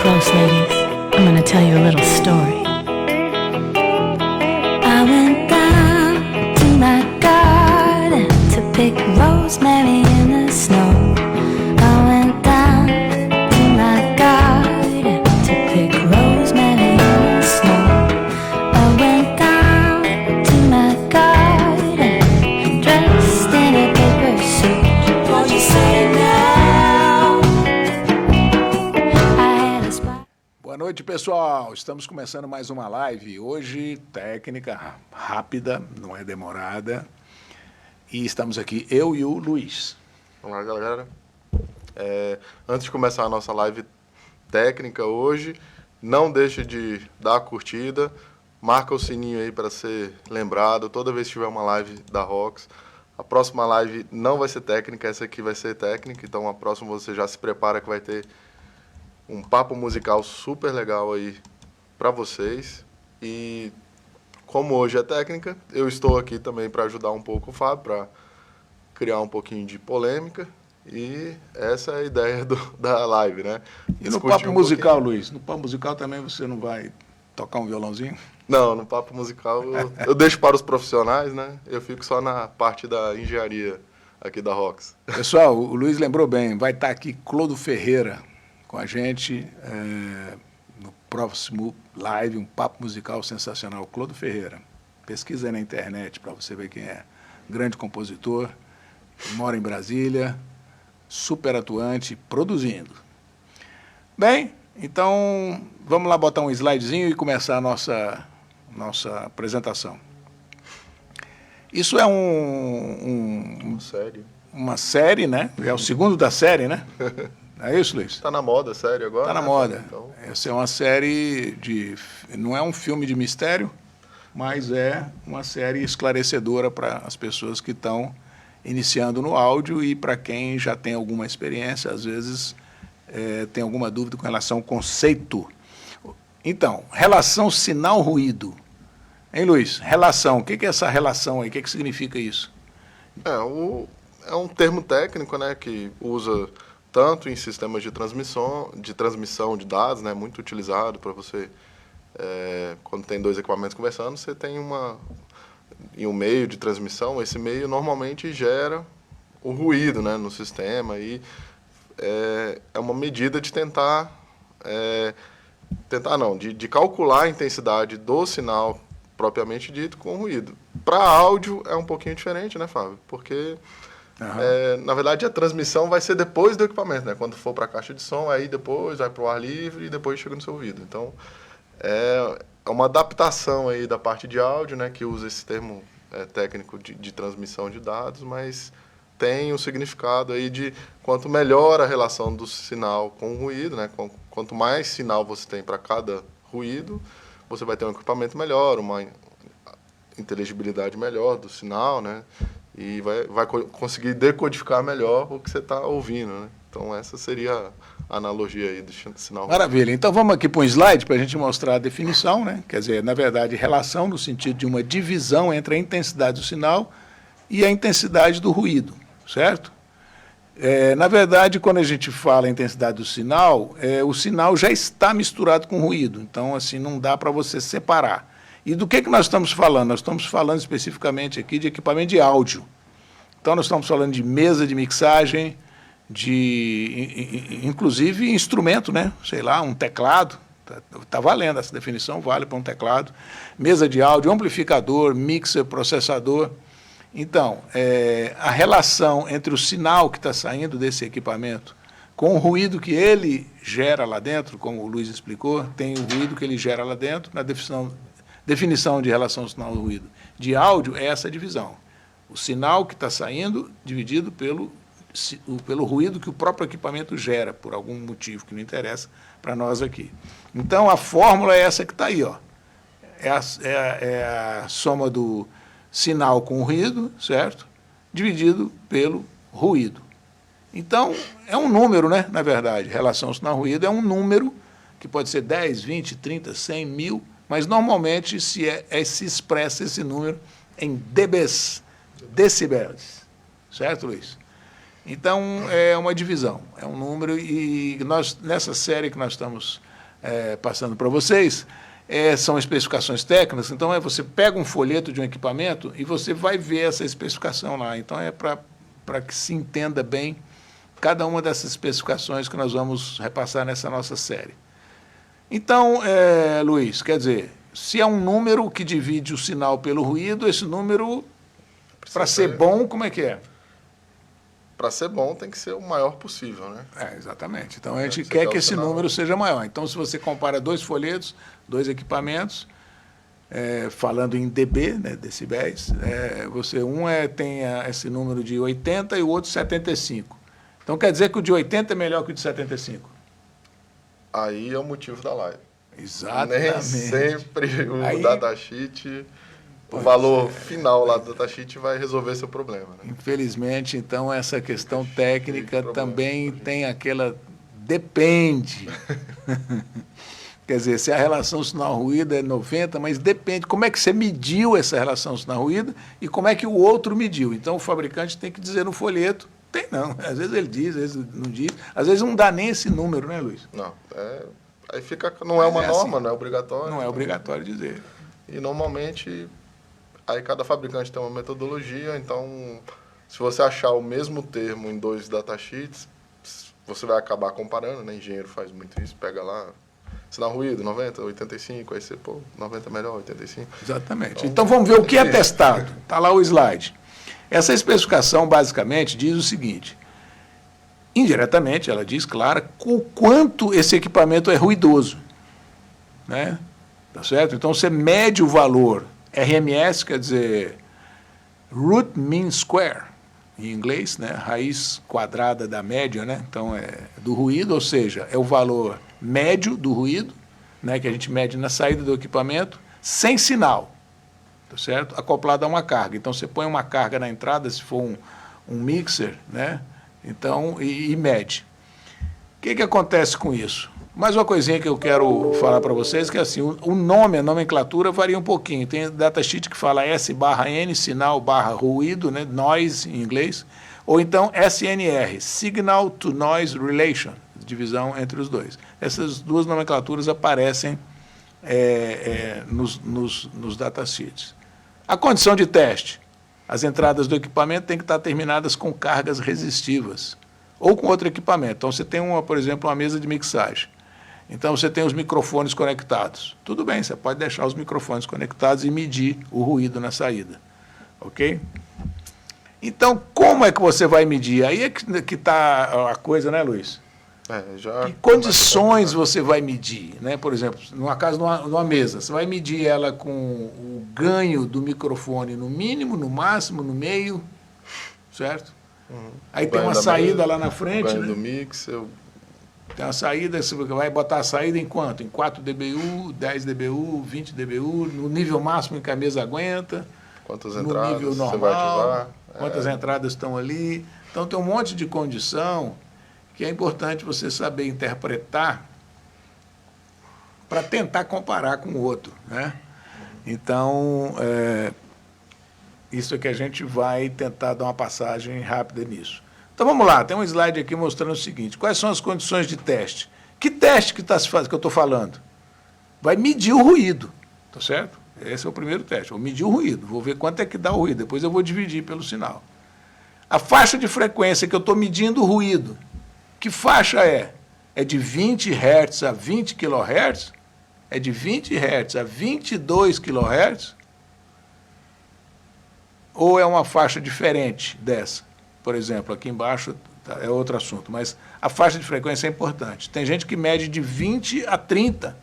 close, ladies. I'm gonna tell you a little story. I went down to my garden to pick rosemary in the snow. I went down to my garden to pick rosemary in the snow. I went down to my garden dressed in a paper suit. Won't you say now? I had a spot. Boa noite, pessoal. Estamos começando mais uma live. Hoje, técnica rápida, não é demorada. E estamos aqui, eu e o Luiz. Olá, galera. Antes de começar a nossa live técnica hoje, não deixe de dar a curtida, marca o sininho aí para ser lembrado toda vez que tiver uma live da Rox. A próxima live não vai ser técnica, essa aqui vai ser técnica, então a próxima você já se prepara que vai ter um papo musical super legal aí para vocês. E como hoje é técnica, eu estou aqui também para ajudar um pouco o Fábio, para criar um pouquinho de polêmica. E essa é a ideia da live, né? E no papo musical, Luiz? No papo musical também você não vai tocar um violãozinho? Não, no papo musical eu deixo para os profissionais, né? Eu fico só na parte da engenharia aqui da Rox. Pessoal, o Luiz lembrou bem, vai estar aqui Clodo Ferreira com a gente no próximo live, um papo musical sensacional. Clodo Ferreira, pesquisa aí na internet para você ver quem é. Grande compositor, mora em Brasília, super atuante, produzindo. Bem, então vamos lá botar um slidezinho e começar a nossa apresentação. Isso é uma série, né? É o segundo da série, né? É isso, Luiz? Tá na moda, sério, agora? Tá na moda. Então... Essa é uma série de... Não é um filme de mistério, mas é uma série esclarecedora para as pessoas que estão iniciando no áudio e para quem já tem alguma experiência, às vezes tem alguma dúvida com relação ao conceito. Então, relação sinal-ruído. Hein, Luiz? Relação. O que é essa relação aí? O que significa isso? É um termo técnico, né, que usa tanto em sistemas de transmissão de dados, né, muito utilizado para você, quando tem dois equipamentos conversando, você tem em um meio de transmissão, esse meio normalmente gera o ruído, né, no sistema, e é uma medida de de calcular a intensidade do sinal propriamente dito com o ruído. Para áudio é um pouquinho diferente, né, Fábio? Porque, na verdade, a transmissão vai ser depois do equipamento, né? Quando for para a caixa de som, aí depois vai para o ar livre e depois chega no seu ouvido. Então, é uma adaptação aí da parte de áudio, né, que usa esse termo técnico de transmissão de dados, mas tem um significado aí de quanto melhor a relação do sinal com o ruído, né, quanto mais sinal você tem para cada ruído, você vai ter um equipamento melhor, uma inteligibilidade melhor do sinal, né, e vai conseguir decodificar melhor o que você está ouvindo, né. Então, essa seria a analogia aí do sinal. Maravilha. Então, vamos aqui para um slide para a gente mostrar a definição, né? Quer dizer, na verdade, relação no sentido de uma divisão entre a intensidade do sinal e a intensidade do ruído, certo? Na verdade, quando a gente fala em intensidade do sinal, o sinal já está misturado com o ruído. Então, assim, não dá para você separar. E do que nós estamos falando? Nós estamos falando especificamente aqui de equipamento de áudio. Então, nós estamos falando de mesa de mixagem, inclusive instrumento, né? Sei lá, um teclado, tá valendo, essa definição vale para um teclado, mesa de áudio, amplificador, mixer, processador. Então, a relação entre o sinal que está saindo desse equipamento com o ruído que ele gera lá dentro, como o Luiz explicou, tem o ruído que ele gera lá dentro, na definição de relação sinal-ruído de áudio é essa divisão. O sinal que está saindo dividido pelo ruído que o próprio equipamento gera, por algum motivo que não interessa para nós aqui. Então, a fórmula é essa que está aí, ó. É a soma do sinal com o ruído, certo? Dividido pelo ruído. Então, é um número, né? Na verdade, relação sinal-ruído é um número que pode ser 10, 20, 30, 100, 1000, mas normalmente se expressa esse número em dBs, decibéis. Certo, Luiz? Então, é uma divisão, é um número, e nós, nessa série que nós estamos passando para vocês, são especificações técnicas. Então, você pega um folheto de um equipamento e você vai ver essa especificação lá. Então, é para que se entenda bem cada uma dessas especificações que nós vamos repassar nessa nossa série. Então, Luiz, quer dizer, se é um número que divide o sinal pelo ruído, esse número, para ser bom, como é que é? Para ser bom, tem que ser o maior possível, né? Exatamente. Então, a gente quer que esse número seja maior. Então, se você compara 2 folhetos, 2 equipamentos, falando em dB, né, decibéis, tem esse número de 80 e o outro 75. Então, quer dizer que o de 80 é melhor que o de 75? Aí é o motivo da live. Exatamente. Nem sempre o datasheet... O valor final lá do datasheet vai resolver seu problema. Né? Infelizmente, então, essa questão técnica também tem aquela... Depende. Quer dizer, se a relação sinal-ruído é 90, mas depende. Como é que você mediu essa relação sinal-ruído e como é que o outro mediu? Então, o fabricante tem que dizer no folheto. Tem não. Às vezes ele diz, às vezes não diz. Às vezes não dá nem esse número, né, Luiz? Não. Aí não é uma norma, assim, não é obrigatório. Não é obrigatório dizer. E, normalmente... Aí cada fabricante tem uma metodologia, então se você achar o mesmo termo em 2 datasheets, você vai acabar comparando, né? Engenheiro faz muito isso, pega lá, sinal ruído, 90, 85, aí você, 90 é melhor, 85. Exatamente. Então vamos ver o que é testado. Está lá o slide. Essa especificação basicamente diz o seguinte, indiretamente ela diz, claro, o quanto esse equipamento é ruidoso. Né? Tá certo? Então você mede o valor RMS, quer dizer, root mean square, em inglês, né? Raiz quadrada da média, né? Então, do ruído, ou seja, é o valor médio do ruído, né? Que a gente mede na saída do equipamento, sem sinal, tá certo? Acoplado a uma carga. Então, você põe uma carga na entrada, se for um mixer, né? Então, e mede. O que acontece com isso? Mais uma coisinha que eu quero falar para vocês, que é assim, o nome, a nomenclatura varia um pouquinho. Tem datasheet que fala S/N, sinal barra ruído, né, noise em inglês, ou então SNR, Signal to Noise Relation, divisão entre os dois. Essas 2 nomenclaturas aparecem nos datasheets. A condição de teste, as entradas do equipamento têm que estar terminadas com cargas resistivas, ou com outro equipamento. Então, você tem, por exemplo, uma mesa de mixagem. Então, você tem os microfones conectados. Tudo bem, você pode deixar os microfones conectados e medir o ruído na saída. Ok? Então, como é que você vai medir? Aí é que está a coisa, né, Luiz? Que condições você vai medir? Né? Por exemplo, numa mesa, você vai medir ela com o ganho do microfone no mínimo, no máximo, no meio, certo? Aí tem uma saída lá na frente, ganho, né? do mix, Tem uma saída, você vai botar a saída em quanto? Em 4 dBu, 10 dBu, 20 dBu, no nível máximo em que a mesa aguenta. Quantas no entradas nível normal, você vai ativar. Quantas entradas estão ali. Então, tem um monte de condição que é importante você saber interpretar para tentar comparar com o outro. Né? Então, isso é que a gente vai tentar dar uma passagem rápida nisso. Então, vamos lá, tem um slide aqui mostrando o seguinte, quais são as condições de teste? Que teste que eu estou falando? Vai medir o ruído, tá certo? Esse é o primeiro teste, vou medir o ruído, vou ver quanto é que dá o ruído, depois eu vou dividir pelo sinal. A faixa de frequência que eu estou medindo o ruído, que faixa é? É de 20 Hz a 20 kHz? É de 20 Hz a 22 kHz? Ou é uma faixa diferente dessa? Por exemplo, aqui embaixo é outro assunto, mas a faixa de frequência é importante. Tem gente que mede de 20 a 30.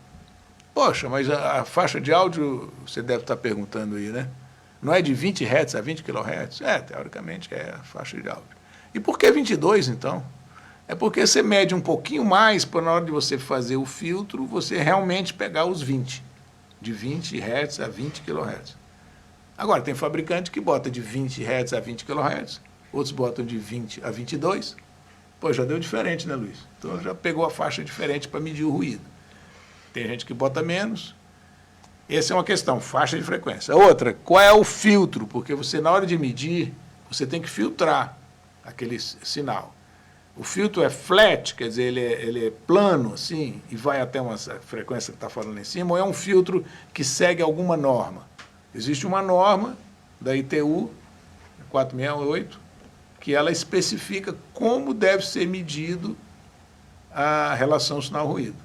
Poxa, mas a faixa de áudio, você deve estar perguntando aí, né? Não é de 20 Hz a 20 kHz? Teoricamente é a faixa de áudio. E por que 22, então? É porque você mede um pouquinho mais para na hora de você fazer o filtro, você realmente pegar os 20. De 20 Hz a 20 kHz. Agora, tem fabricante que bota de 20 Hz a 20 kHz. Outros botam de 20 a 22. Pô, já deu diferente, né, Luiz? Então, já pegou a faixa diferente para medir o ruído. Tem gente que bota menos. Essa é uma questão, faixa de frequência. Outra, qual é o filtro? Porque você, na hora de medir, você tem que filtrar aquele sinal. O filtro é flat, quer dizer, ele é plano, assim, e vai até uma frequência que está falando em cima, ou é um filtro que segue alguma norma? Existe uma norma da ITU 468, que ela especifica como deve ser medido a relação sinal-ruído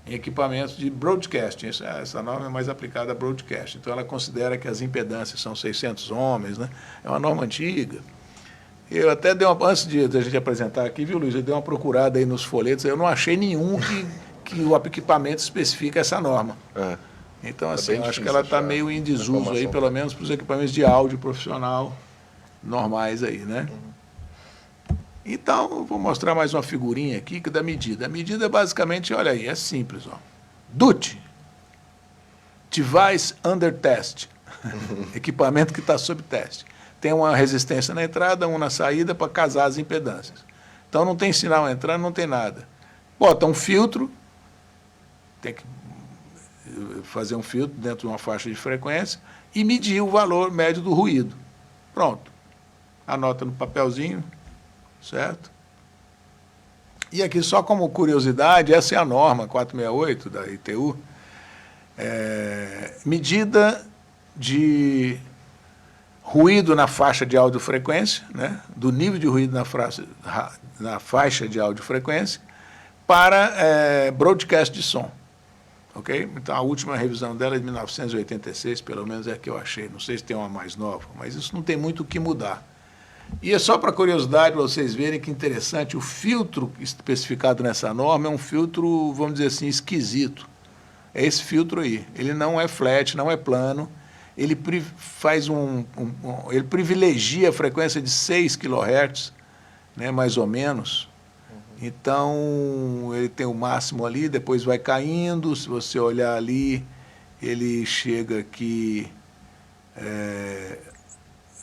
em equipamentos de broadcasting. Essa norma é mais aplicada a broadcast. Então, ela considera que as impedâncias são 600 ohms, né? É uma norma antiga. Eu até dei uma... Antes de a gente apresentar aqui, viu, Luiz? Eu dei uma procurada aí nos folhetos, eu não achei nenhum que o equipamento especifica essa norma. Então, assim, eu acho que ela está meio em desuso aí, pelo menos para os equipamentos de áudio profissional normais aí, né? Então, eu vou mostrar mais uma figurinha aqui que da medida. A medida, basicamente, olha aí, é simples, ó. DUT, Device Under Test, equipamento que está sob teste. Tem uma resistência na entrada, uma na saída para casar as impedâncias. Então, não tem sinal entrando, não tem nada. Bota um filtro, tem que fazer um filtro dentro de uma faixa de frequência e medir o valor médio do ruído. Pronto. Anota no papelzinho. Certo? E aqui, só como curiosidade, essa é a norma 468 da ITU, medida de ruído na faixa de audiofrequência, né? Do nível de ruído na faixa de audiofrequência, para broadcast de som. Ok? Então, a última revisão dela é de 1986, pelo menos é a que eu achei. Não sei se tem uma mais nova, mas isso não tem muito o que mudar. E é só para curiosidade, para vocês verem que interessante, o filtro especificado nessa norma é um filtro, vamos dizer assim, esquisito. É esse filtro aí. Ele não é flat, não é plano, ele ele privilegia a frequência de 6 kHz, né, mais ou menos. Então, ele tem o máximo ali, depois vai caindo. Se você olhar ali, ele chega aqui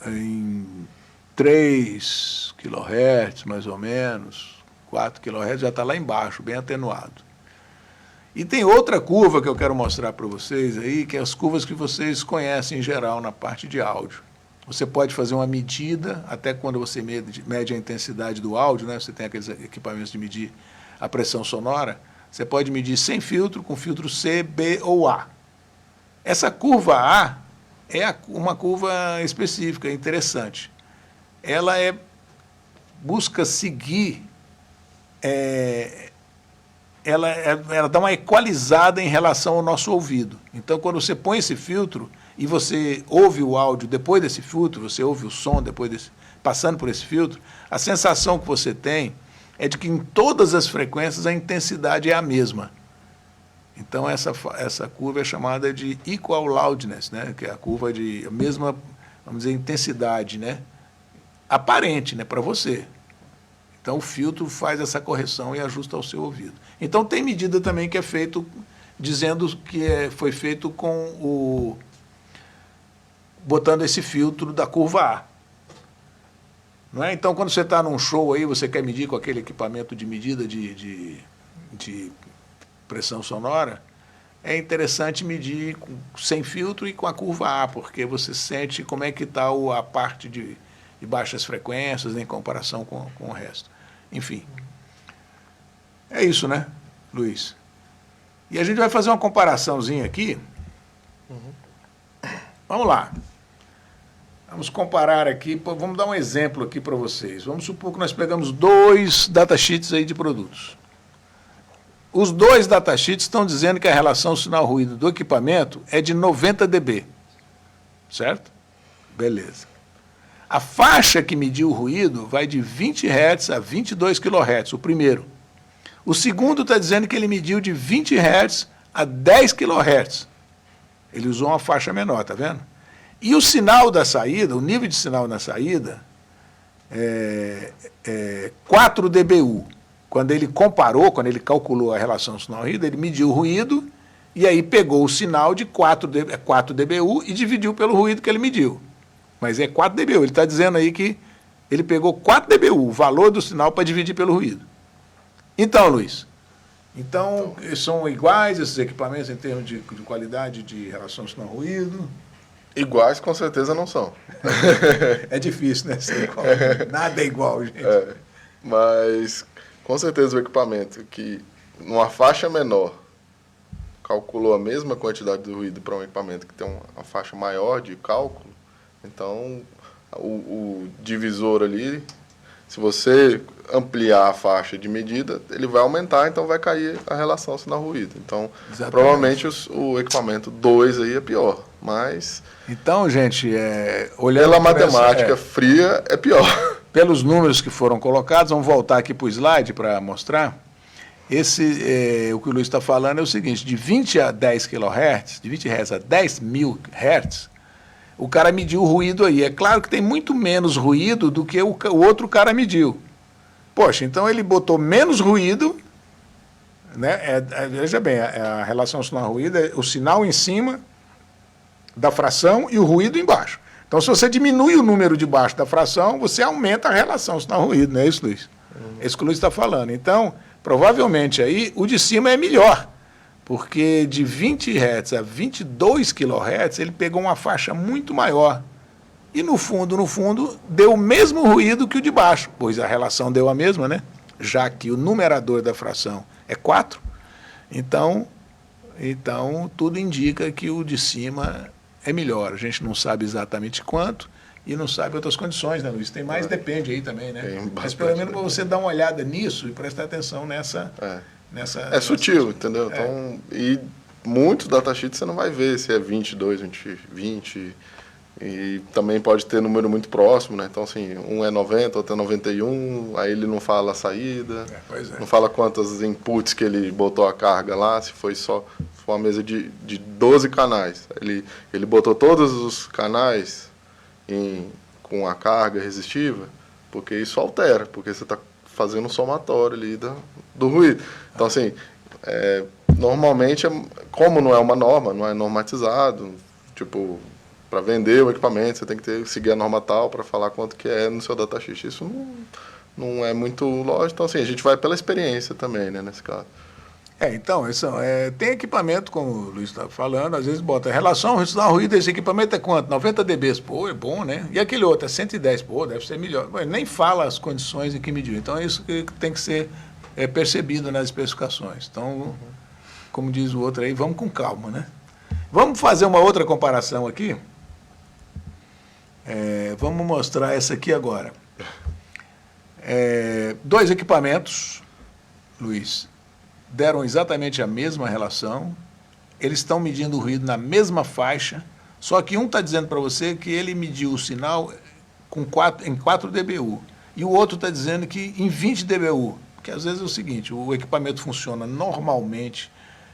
em 3 kHz, mais ou menos, 4 kHz, já está lá embaixo, bem atenuado. E tem outra curva que eu quero mostrar para vocês aí, que é as curvas que vocês conhecem em geral na parte de áudio. Você pode fazer uma medida, até quando você mede a intensidade do áudio, né? Você tem aqueles equipamentos de medir a pressão sonora, você pode medir sem filtro, com filtro C, B ou A. Essa curva A é uma curva específica, interessante. Ela busca seguir, ela dá uma equalizada em relação ao nosso ouvido. Então, quando você põe esse filtro e você ouve o áudio depois desse filtro, você ouve o som passando por esse filtro, a sensação que você tem é de que em todas as frequências a intensidade é a mesma. Então, essa curva é chamada de equal loudness, né? Que é a curva de a mesma, vamos dizer, intensidade, né? Aparente, né, para você. Então, o filtro faz essa correção e ajusta ao seu ouvido. Então, tem medida também que é feito, dizendo que foi feito com botando esse filtro da curva A. Não é? Então, quando você está num show aí, você quer medir com aquele equipamento de medida de pressão sonora, é interessante medir sem filtro e com a curva A, porque você sente como é que está a parte de baixas frequências em comparação com o resto. Enfim, é isso, né, Luiz? E a gente vai fazer uma comparaçãozinha aqui. Vamos lá. Vamos comparar aqui, vamos dar um exemplo aqui para vocês. Vamos supor que nós pegamos 2 datasheets aí de produtos. Os 2 datasheets estão dizendo que a relação sinal-ruído do equipamento é de 90 dB. Certo? Beleza. A faixa que mediu o ruído vai de 20 Hz a 22 kHz, o primeiro. O segundo está dizendo que ele mediu de 20 Hz a 10 kHz. Ele usou uma faixa menor, tá vendo? E o sinal da saída, o nível de sinal na saída, é 4 dBu. Quando ele calculou a relação sinal-ruído, ele mediu o ruído e aí pegou o sinal de 4 dBu e dividiu pelo ruído que ele mediu. Mas é 4 dBu. Ele está dizendo aí que ele pegou 4 dBu, o valor do sinal, para dividir pelo ruído. Então, Luiz, são iguais esses equipamentos em termos de qualidade de relação sinal-ruído? Iguais, com certeza, não são. É difícil, né? Ser igual. Nada é igual, gente. Mas, com certeza, o equipamento que, numa faixa menor, calculou a mesma quantidade de ruído para um equipamento que tem uma faixa maior de cálculo, então, o divisor ali, se você ampliar a faixa de medida, ele vai aumentar, então vai cair a relação sinal-ruído. Então, Exatamente. provavelmente o equipamento 2 aí é pior, mas Então, gente, olhando pela por matemática fria, é pior. pelos números que foram colocados, vamos voltar aqui para o slide para mostrar. O que o Luiz está falando é o seguinte, de 20 a 10 kHz, de 20 Hz a 10 mil Hz, o cara mediu o ruído aí. É claro que tem muito menos ruído do que o outro cara mediu. Poxa, então ele botou menos ruído, né? Veja bem, a relação sinal-ruído é o sinal em cima da fração e o ruído embaixo. Então, se você diminui o número de baixo da fração, você aumenta a relação sinal-ruído, não é isso, Luiz? É isso que o Luiz está falando. Então, provavelmente aí o de cima é melhor, porque de 20 Hz a 22 kHz ele pegou uma faixa muito maior. E no fundo, deu o mesmo ruído que o de baixo, pois a relação deu a mesma, né? Já que o numerador da fração é 4, então tudo indica que o de cima é melhor. A gente não sabe exatamente quanto e não sabe outras condições, né, Luiz? Tem mais, depende aí também, né? Mas pelo menos para você dar uma olhada nisso e prestar atenção nessa... É sutil, entendeu? Então, e muitos datasheets você não vai ver se é 22, 20, e também pode ter número muito próximo, né? Então, assim, um é 90, outro é 91, aí ele não fala a saída, não fala quantas inputs que ele botou a carga lá, se foi uma mesa de 12 canais. Ele botou todos os canais com a carga resistiva, porque isso altera, porque você está fazendo um somatório ali do ruído. Então, assim, normalmente, como não é uma norma, não é normatizado, tipo, para vender o equipamento, você tem que seguir a norma tal para falar quanto que é no seu datasheet. Isso não é muito lógico. Então, assim, a gente vai pela experiência também, né, nesse caso. Então, tem equipamento, como o Luiz está falando, às vezes bota relação sinal-ruído, esse equipamento é quanto? 90 dB, pô, é bom, né? E aquele outro é 110, pô, deve ser melhor. Mas nem fala as condições em que mediu. Então, é isso que tem que ser percebido nas especificações. Então, como diz o outro aí, vamos com calma, né? Vamos fazer uma outra comparação aqui. Vamos mostrar essa aqui agora. Dois equipamentos, Luiz, deram exatamente a mesma relação, eles estão medindo o ruído na mesma faixa, só que um está dizendo para você que ele mediu o sinal em 4 dBu, e o outro está dizendo que em 20 dBu, porque às vezes é o seguinte, o equipamento funciona normalmente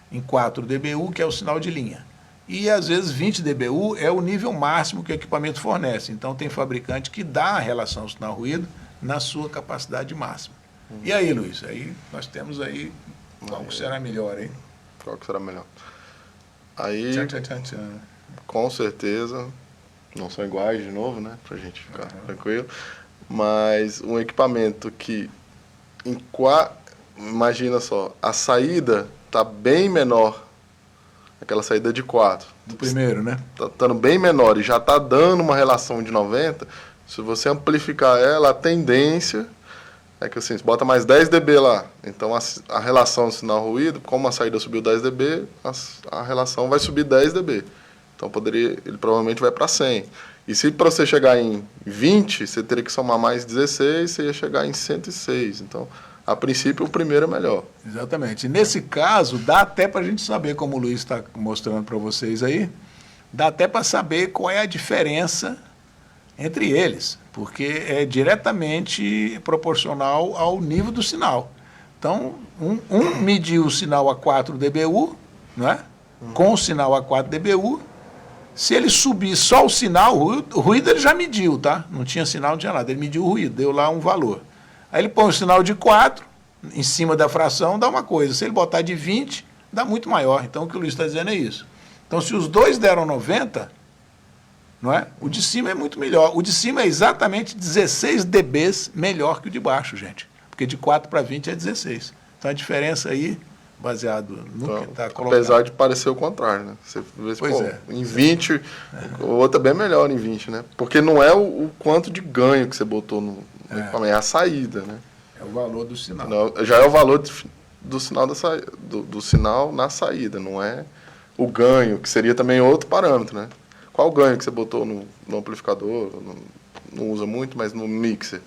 em 4 dBu, que é o sinal de linha, e às vezes 20 dBu é o nível máximo que o equipamento fornece, então tem fabricante que dá a relação sinal-ruído na sua capacidade máxima. E aí, Luiz, aí nós temos aí qual que será melhor, hein? Qual que será melhor? Aí, com certeza, não são iguais de novo, né? Pra gente ficar tranquilo. Mas um equipamento que, imagina só, a saída tá bem menor, aquela saída de 4. Do primeiro, né? Tá estando bem menor e já tá dando uma relação de 90, se você amplificar ela, a tendência é que assim, você bota mais 10 dB lá, então a relação sinal-ruído, como a saída subiu 10 dB, a relação vai subir 10 dB. Então ele provavelmente vai para 100. E se para você chegar em 20, você teria que somar mais 16, você ia chegar em 106. Então, a princípio, o primeiro é melhor. Exatamente. E nesse caso, dá até para a gente saber, como o Luiz está mostrando para vocês aí, dá até para saber qual é a diferença entre eles, porque é diretamente proporcional ao nível do sinal. Então, um mediu o sinal a 4 dBu, não é? Com o sinal a 4 dBu, se ele subir só o sinal, o ruído ele já mediu, tá? Não tinha sinal, não tinha nada, ele mediu o ruído, deu lá um valor. Aí ele põe o sinal de 4, em cima da fração, dá uma coisa. Se ele botar de 20, dá muito maior. Então, o que o Luiz está dizendo é isso. Então, se os dois deram 90... não é? O de cima é muito melhor. O de cima é exatamente 16 dBs melhor que o de baixo, gente. Porque de 4 para 20 é 16. Então a diferença aí, baseado no que está colocado. Apesar de parecer o contrário, né? Você vê, em 20, o outro é bem melhor em 20, né? Porque não é o quanto de ganho que você botou no equipamento, é a saída, né? o valor do sinal. Não, já é o valor do sinal do sinal na saída, não é o ganho, que seria também outro parâmetro, né? Qual o ganho que você botou no amplificador? Não usa muito, mas no mixer.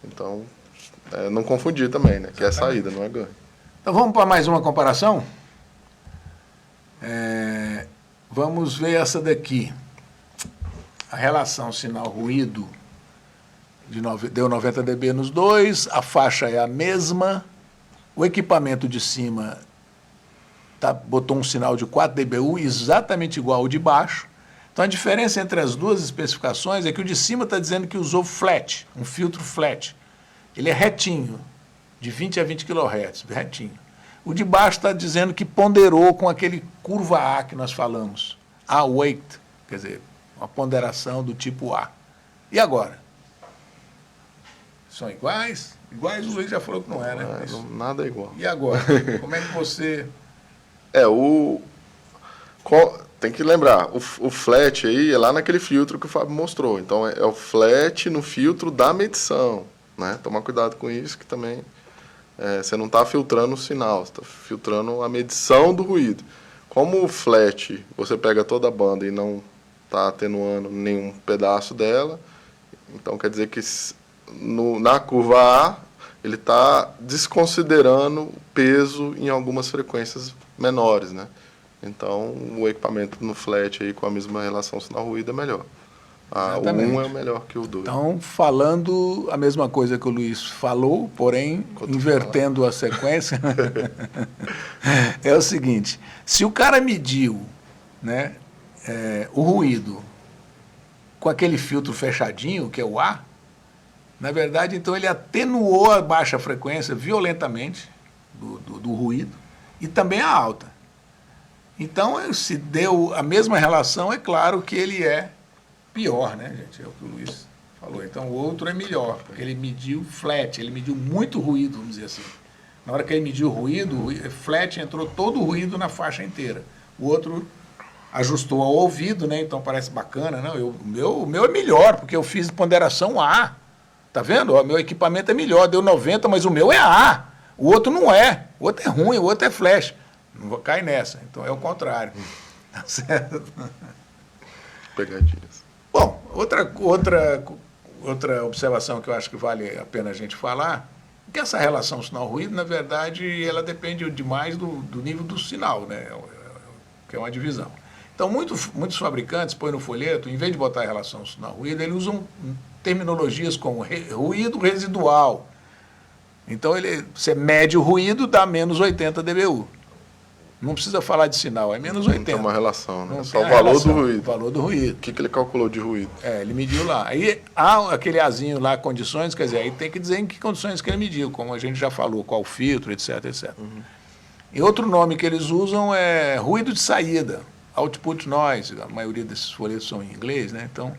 Então, não confundir também, né? Que é saída, não é ganho. Então vamos para mais uma comparação? Vamos ver essa daqui. A relação sinal-ruído deu 90 dB nos dois, a faixa é a mesma, o equipamento de cima botou um sinal de 4 dBu exatamente igual ao de baixo. Então a diferença entre as duas especificações é que o de cima está dizendo que usou flat, um filtro flat. Ele é retinho, de 20 a 20 kHz, retinho. O de baixo está dizendo que ponderou com aquele curva A que nós falamos, A-weight, quer dizer, uma ponderação do tipo A. E agora? São iguais? Iguais o Luiz já falou que não é, né? Nada é igual. E agora? Como é que você... Tem que lembrar, o flat aí é lá naquele filtro que o Fábio mostrou. Então, é o flat no filtro da medição, né? Tomar cuidado com isso, que também você não está filtrando o sinal, você está filtrando a medição do ruído. Como o flat, você pega toda a banda e não está atenuando nenhum pedaço dela, então quer dizer que na curva A, ele está desconsiderando o peso em algumas frequências menores, né? Então, o equipamento no flat aí com a mesma relação sinal-ruído é melhor. O 1 é melhor que o 2. Então, falando a mesma coisa que o Luiz falou, porém, invertendo a sequência, é o seguinte, se o cara mediu, né, o ruído com aquele filtro fechadinho, que é o A, na verdade, então, ele atenuou a baixa frequência violentamente do ruído e também a alta. Então, se deu a mesma relação, é claro que ele é pior, né, gente? É o que o Luiz falou. Então, o outro é melhor, porque ele mediu flat, ele mediu muito ruído, vamos dizer assim. Na hora que ele mediu o ruído, flat entrou todo o ruído na faixa inteira. O outro ajustou ao ouvido, né? Então, parece bacana, não? O meu é melhor, porque eu fiz ponderação A. Tá vendo? O meu equipamento é melhor, deu 90, mas o meu é A. O outro não é. O outro é ruim, o outro é flash. Não vou cair nessa. Então é o contrário. Tá certo? Pegadinhas. Bom, outra observação que eu acho que vale a pena a gente falar, que essa relação sinal-ruído, na verdade, ela depende demais do nível do sinal, né? Que é uma divisão. Então, muitos fabricantes põem no folheto, em vez de botar a relação sinal-ruído, eles usam terminologias como ruído residual. Então, você mede o ruído, dá menos 80 dBu. Não precisa falar de sinal, é menos 80. Não tem uma relação, né? Não Só o valor do ruído. O valor do ruído. O que ele calculou de ruído? Ele mediu lá. Aí há aquele azinho lá, condições, quer dizer, aí tem que dizer em que condições que ele mediu, como a gente já falou, qual filtro, etc, etc. Uhum. E outro nome que eles usam é ruído de saída, output noise, a maioria desses folhetos são em inglês, né? Então,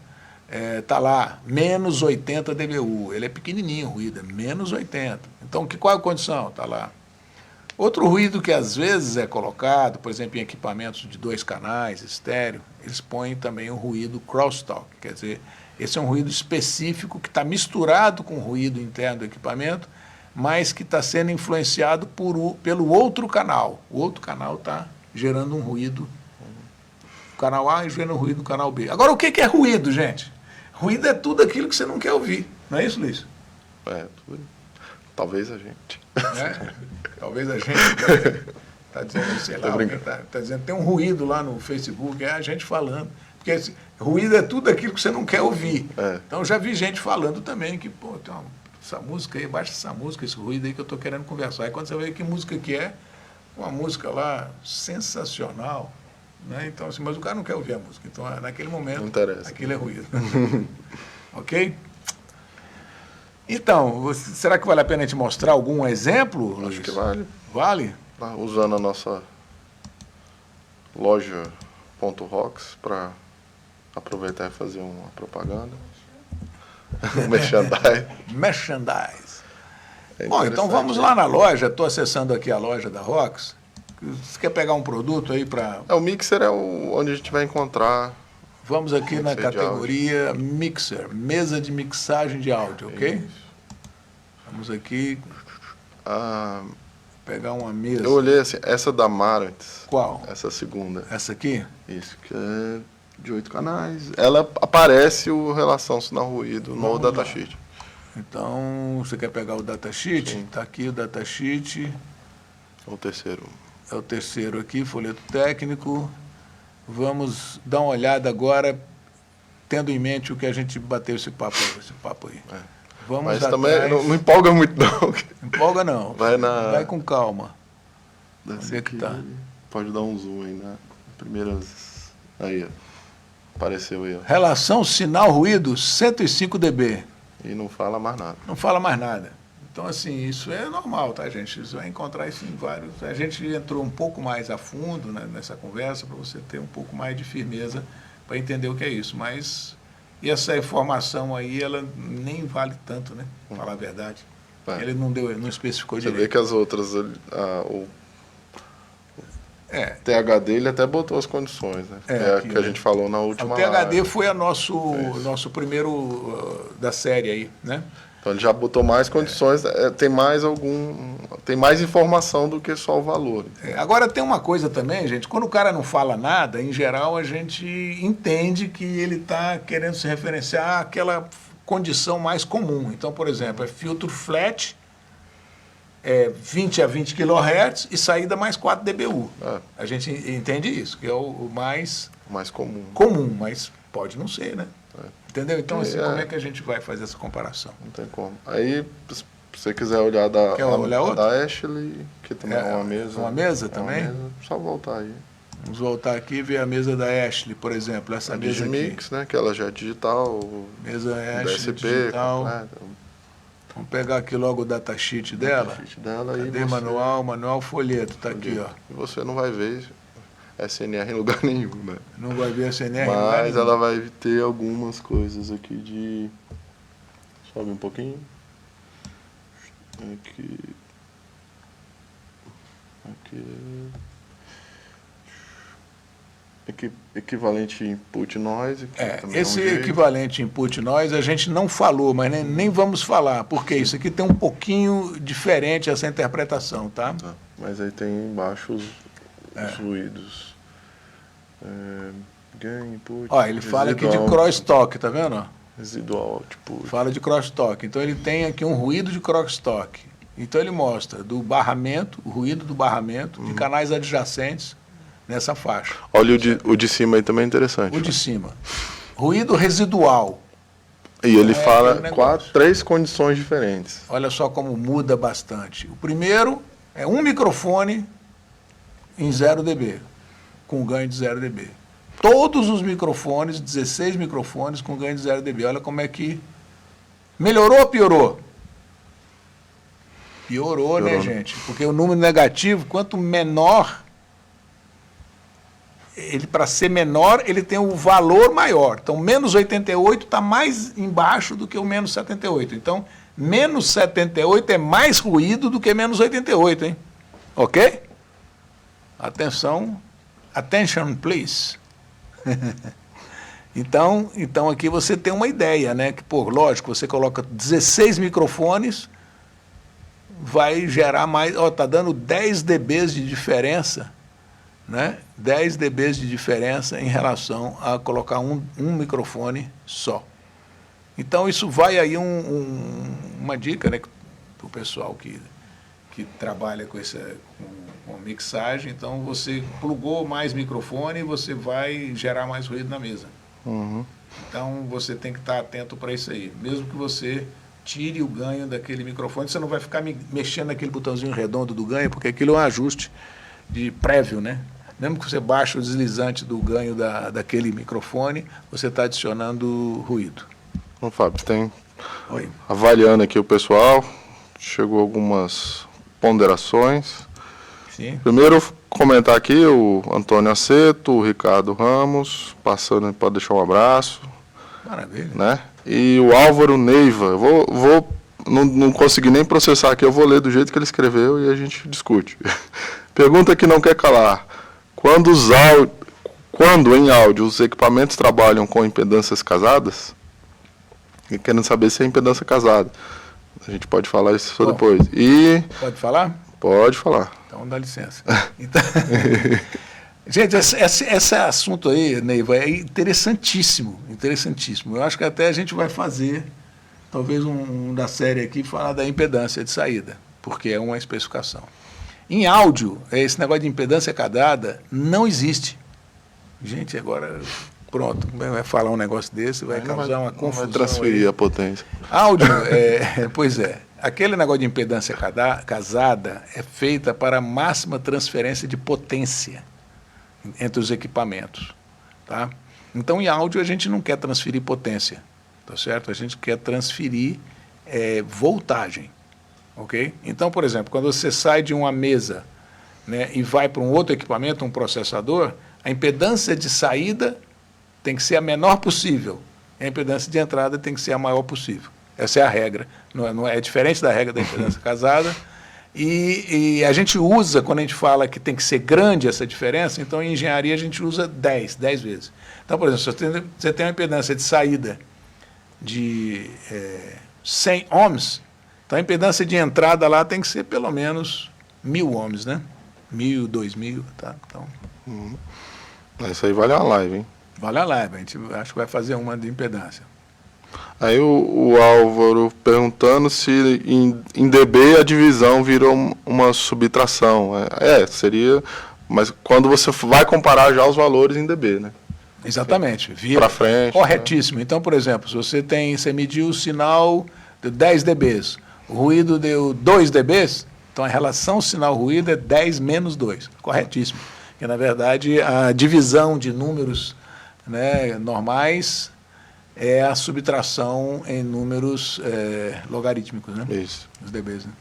tá lá, menos 80 dBu. Ele é pequenininho o ruído, é menos 80. Então, qual é a condição? Tá lá. Outro ruído que às vezes é colocado, por exemplo, em equipamentos de 2 canais, estéreo, eles põem também o ruído crosstalk, quer dizer, esse é um ruído específico que está misturado com o ruído interno do equipamento, mas que está sendo influenciado pelo outro canal. O outro canal está gerando um ruído, o canal A gerando um ruído no canal B. Agora, o que é ruído, gente? Ruído é tudo aquilo que você não quer ouvir, não é isso, Luiz? Tudo. Talvez a gente. Talvez a gente está dizendo, sei lá, tá dizendo, tem um ruído lá no Facebook, é a gente falando. Porque ruído é tudo aquilo que você não quer ouvir. Então, já vi gente falando também que, pô, tem essa música aí, baixa essa música, esse ruído aí que eu estou querendo conversar. Aí quando você vê que música que é, uma música lá sensacional, né? Então, assim, mas o cara não quer ouvir a música. Então, naquele momento, aquilo é ruído. Ok? Então, será que vale a pena a gente mostrar algum exemplo, Luiz? Acho que vale. Vale? Usando a nossa loja.rocks para aproveitar e fazer uma propaganda. Merchandise. Bom, então vamos lá na loja. Estou acessando aqui a loja da Rocks. Você quer pegar um produto aí para... O mixer é onde a gente vai encontrar... Vamos aqui na categoria Mixer, mesa de mixagem de áudio, ok? Isso. Vamos aqui pegar uma mesa. Eu olhei assim, essa da Marantz. Qual? Essa segunda. Essa aqui? Isso, que é de 8 canais. Ela aparece o relação sinal-ruído no datasheet. Então, você quer pegar o datasheet? Está aqui o datasheet. O terceiro. É o terceiro aqui, folheto técnico. Vamos dar uma olhada agora, tendo em mente o que a gente bateu esse papo aí. Vamos Mas atrás. também não empolga muito, não. Empolga não. Vai com calma. Onde é que tá? Pode dar um zoom aí, né? Primeiras... Aí, ó. Apareceu aí, ó. Relação sinal-ruído, 105 dB. E não fala mais nada. Não fala mais nada. Então, assim, isso é normal, tá, gente? Você vai encontrar isso em vários... A gente entrou um pouco mais a fundo, né, nessa conversa para você ter um pouco mais de firmeza para entender o que é isso. Mas essa informação aí, ela nem vale tanto, né? Para falar a verdade. Ele não especificou direito. Você vê que as outras... o THD, ele até botou as condições, né? Aqui, que a gente falou na última live. O THD live. foi nosso primeiro da série aí, né? Então ele já botou mais condições, tem mais informação do que só o valor. Agora tem uma coisa também, gente, quando o cara não fala nada, em geral a gente entende que ele está querendo se referenciar àquela condição mais comum. Então, por exemplo, é filtro flat, 20 a 20 kHz e saída mais 4 dBu. A gente entende isso, que é o mais comum. Comum, mas pode não ser, né? Entendeu? Então, assim, como é que a gente vai fazer essa comparação? Não tem como. Aí, se você quiser olhar da Ashley, que também é uma mesa. Uma mesa também? Uma mesa, só voltar aí. Vamos voltar aqui e ver a mesa da Ashley, por exemplo. Essa mesa Digimix, aqui. né? Que ela já é digital. Mesa Ashley DSP, digital. Completa. Vamos pegar aqui logo o datasheet dela. Cadê manual, folheto, tá aqui, ó. E você não vai ver SNR em lugar nenhum, né? Não vai ver SNR em lugar nenhum. Mas ela vai ter algumas coisas aqui de... Sobe um pouquinho. Aqui. Equivalente input noise. Esse equivalente input noise a gente não falou, mas nem vamos falar, porque isso aqui tem um pouquinho diferente essa interpretação, tá? Mas aí tem embaixo os ruídos. Gain, input, ó, ele fala aqui de crosstalk, tá vendo? Residual output. Fala de crosstalk. Então ele tem aqui um ruído de crosstalk. Então ele mostra do barramento, o ruído do barramento, de canais adjacentes nessa faixa. Olha o de cima aí também é interessante. O de cima. Ruído residual. E ele fala 3 condições diferentes. Olha só como muda bastante. O primeiro é um microfone em 0 dB, com ganho de 0 dB. Todos os microfones, 16 microfones com ganho de 0 dB. Olha como é que melhorou ou piorou? Piorou, né, gente? Porque o número negativo, quanto menor, ele para ser menor, ele tem o valor maior. Então, menos 88 está mais embaixo do que o menos 78. Então, menos 78 é mais ruído do que menos 88, hein? Ok? Atenção. Attention, please. Então aqui você tem uma ideia, né? Que, pô, lógico, você coloca 16 microfones, vai gerar mais... Ó, tá dando 10 dBs de diferença, né? 10 dBs de diferença em relação a colocar um microfone só. Então, isso vai aí uma dica, né, para o pessoal que trabalha com mixagem. Então, você plugou mais microfone, você vai gerar mais ruído na mesa. Uhum. Então, você tem que estar atento para isso aí. Mesmo que você tire o ganho daquele microfone, você não vai ficar mexendo naquele botãozinho redondo do ganho, porque aquilo é um ajuste de prévio, né? Mesmo que você baixe o deslizante do ganho daquele microfone, você está adicionando ruído. Bom, Fábio, avaliando aqui o pessoal, chegou algumas ponderações. Sim. Primeiro, comentar aqui o Antônio Aceto, o Ricardo Ramos, passando para deixar um abraço. Maravilha. Né? E o Álvaro Neiva, eu não consegui nem processar aqui, eu vou ler do jeito que ele escreveu e a gente discute. Pergunta que não quer calar. Quando em áudio os equipamentos trabalham com impedâncias casadas, e querendo saber se é impedância casada, A gente pode falar isso só depois. E... Pode falar? Pode falar. Então dá licença. Então, gente, esse assunto aí, Neiva, é interessantíssimo, interessantíssimo. Eu acho que até a gente vai fazer, talvez um da série aqui, falar da impedância de saída, porque é uma especificação. Em áudio, esse negócio de impedância cadada não existe. Gente, agora, pronto, vai falar um negócio desse, vai causar uma confusão. Vai transferir aí a potência. Áudio, pois é. Aquele negócio de impedância casada é feita para máxima transferência de potência entre os equipamentos, tá? Então, em áudio, a gente não quer transferir potência, tá certo? A gente quer transferir voltagem, ok? Então, por exemplo, quando você sai de uma mesa, né, e vai para um outro equipamento, um processador, a impedância de saída tem que ser a menor possível, a impedância de entrada tem que ser a maior possível. Essa é a regra, não é diferente da regra da impedância casada. E a gente usa, quando a gente fala que tem que ser grande essa diferença, então em engenharia a gente usa 10 vezes. Então, por exemplo, se você tem uma impedância de saída de 100 ohms, então a impedância de entrada lá tem que ser pelo menos 1000 ohms, né? 1000, 2000, tá? Então, Isso aí vale uma live, hein? vale a live, a gente acho que vai fazer uma de impedância. Aí o Álvaro perguntando se em dB a divisão virou uma subtração. Seria, mas quando você vai comparar já os valores em dB, né? Exatamente. Vira para frente. corretíssimo. Né? Então, por exemplo, se você mediu o sinal de 10 dBs, o ruído deu 2 dBs, então a relação sinal-ruído é 10 menos 2. Corretíssimo. Porque, na verdade, a divisão de números, né, normais é a subtração em números logarítmicos, né? Isso. Os dBs, né?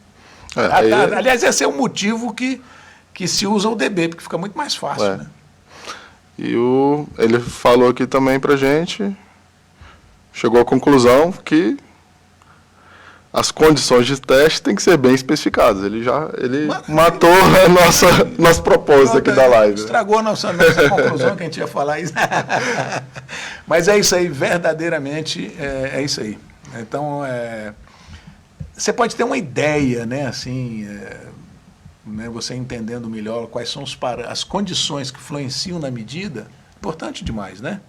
Aí, aliás, esse é o motivo que se usa o dB, porque fica muito mais fácil, né? E ele falou aqui também pra gente, chegou à conclusão que as condições de teste têm que ser bem especificadas. Ele matou a nosso propósito aqui da live. Estragou a nossa conclusão que a gente ia falar isso. Mas é isso aí, verdadeiramente é isso aí. Então, você pode ter uma ideia, né, assim, né, você entendendo melhor quais são as condições que influenciam na medida, importante demais, né?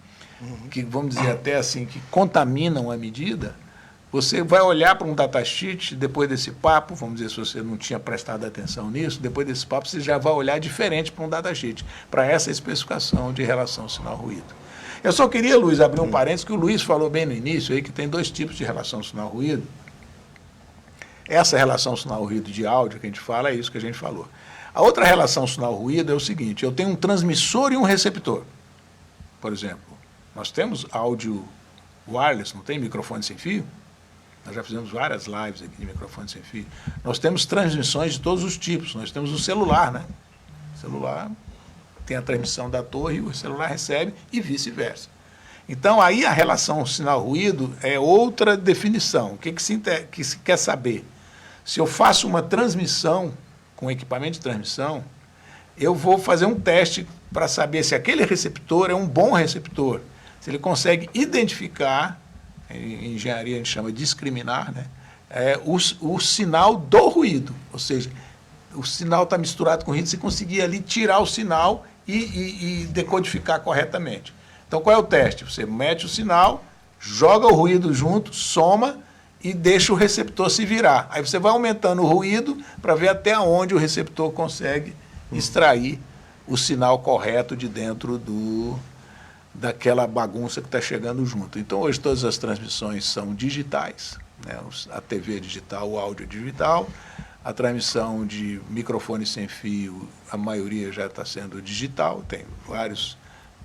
Que, vamos dizer até assim, que contaminam a medida. Você vai olhar para um datasheet, depois desse papo, vamos dizer, se você não tinha prestado atenção nisso, depois desse papo você já vai olhar diferente para um datasheet, para essa especificação de relação sinal-ruído. Eu só queria, Luiz, abrir um parênteses, que o Luiz falou bem no início, aí, que tem 2 tipos de relação sinal-ruído. Essa relação sinal-ruído de áudio que a gente fala, é isso que a gente falou. A outra relação sinal-ruído é o seguinte, eu tenho um transmissor e um receptor. Por exemplo, nós temos áudio wireless, não tem microfone sem fio? Nós já fizemos várias lives aqui de microfone sem fio. Nós temos transmissões de todos os tipos. Nós temos o celular, né? O celular tem a transmissão da torre, o celular recebe e vice-versa. Então, aí a relação sinal-ruído é outra definição. O que se quer saber? Se eu faço uma transmissão com equipamento de transmissão, eu vou fazer um teste para saber se aquele receptor é um bom receptor, se ele consegue identificar, em engenharia a gente chama de discriminar, né, o sinal do ruído, ou seja, o sinal está misturado com ruído, você conseguir ali tirar o sinal e decodificar corretamente. Então, qual é o teste? Você mete o sinal, joga o ruído junto, soma e deixa o receptor se virar. Aí você vai aumentando o ruído para ver até onde o receptor consegue extrair o sinal correto de dentro daquela bagunça que está chegando junto. Então, hoje todas as transmissões são digitais, né? A TV é digital, o áudio é digital, a transmissão de microfone sem fio, a maioria já está sendo digital, tem várias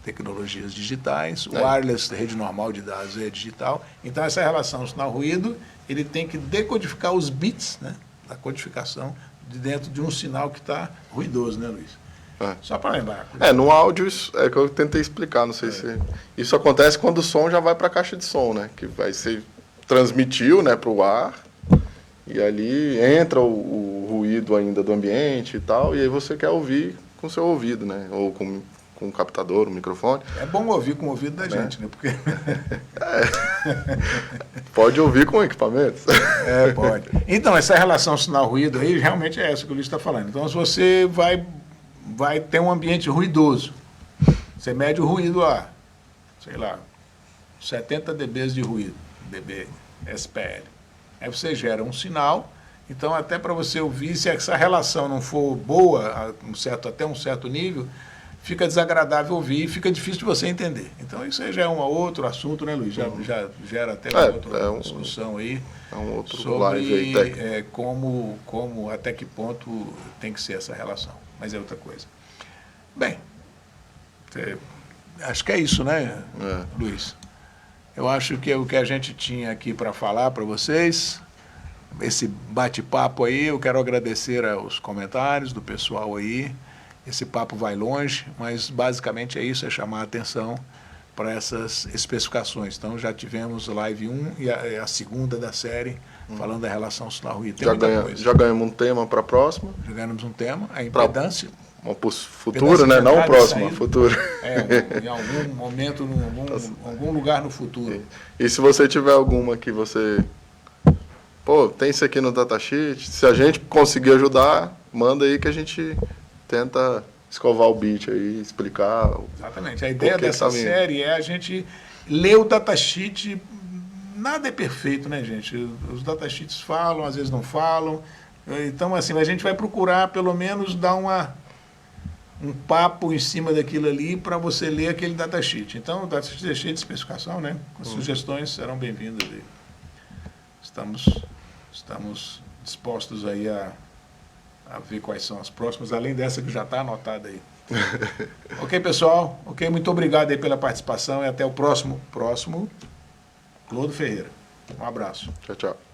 tecnologias digitais, o wireless, rede normal de dados é digital. Então, essa relação sinal-ruído, ele tem que decodificar os bits, né, da codificação de dentro de um sinal que está ruidoso, né, Luiz? Só para lembrar. No áudio, isso é que eu tentei explicar, não sei se... Isso acontece quando o som já vai para a caixa de som, né? Que vai ser... Transmitiu, né, para o ar, e ali entra o ruído ainda do ambiente e tal, e aí você quer ouvir com o seu ouvido, né? Ou com com um captador, um microfone. É bom ouvir com o ouvido da gente, né? Porque... Pode ouvir com equipamentos. Pode. Então, essa relação sinal-ruído aí, realmente é essa que o Luiz está falando. Então, se você vai ter um ambiente ruidoso, você mede o ruído lá, sei lá, 70 dB de ruído, dB, SPL. Aí você gera um sinal, então até para você ouvir, se essa relação não for boa, até um certo nível, fica desagradável ouvir e fica difícil de você entender. Então isso aí já é um outro assunto, né, Luiz? Já gera até uma outra discussão aí. É um outro sobre live aí, como, até que ponto tem que ser essa relação. Mas é outra coisa. Bem, acho que é isso, né, Luiz? Eu acho que é o que a gente tinha aqui para falar para vocês. Esse bate-papo aí, eu quero agradecer aos comentários do pessoal aí. Esse papo vai longe, mas basicamente é isso, é chamar a atenção para essas especificações. Então já tivemos live 1 e a segunda da série, falando da relação sinal-ruído. Já ganhamos um tema para a próxima. Já ganhamos um tema, a impedância. Uma futuro, né? Não próxima, futuro. Em algum momento, em algum lugar no futuro. E se você tiver alguma que você... tem isso aqui no datasheet, se a gente conseguir ajudar, manda aí que a gente tenta escovar o beat aí, explicar. Exatamente. A ideia dessa série é a gente ler o datasheet. Nada é perfeito, né, gente? Os datasheets falam, às vezes não falam. Então, assim, a gente vai procurar, pelo menos, dar um papo em cima daquilo ali para você ler aquele datasheet. Então, o datasheet é cheio de especificação, né? As sugestões serão bem-vindas aí. Estamos dispostos aí a ver quais são as próximas, além dessa que já está anotada aí. Ok, pessoal? Ok, muito obrigado aí pela participação e até o próximo Clodo Ferreira. Um abraço. Tchau, tchau.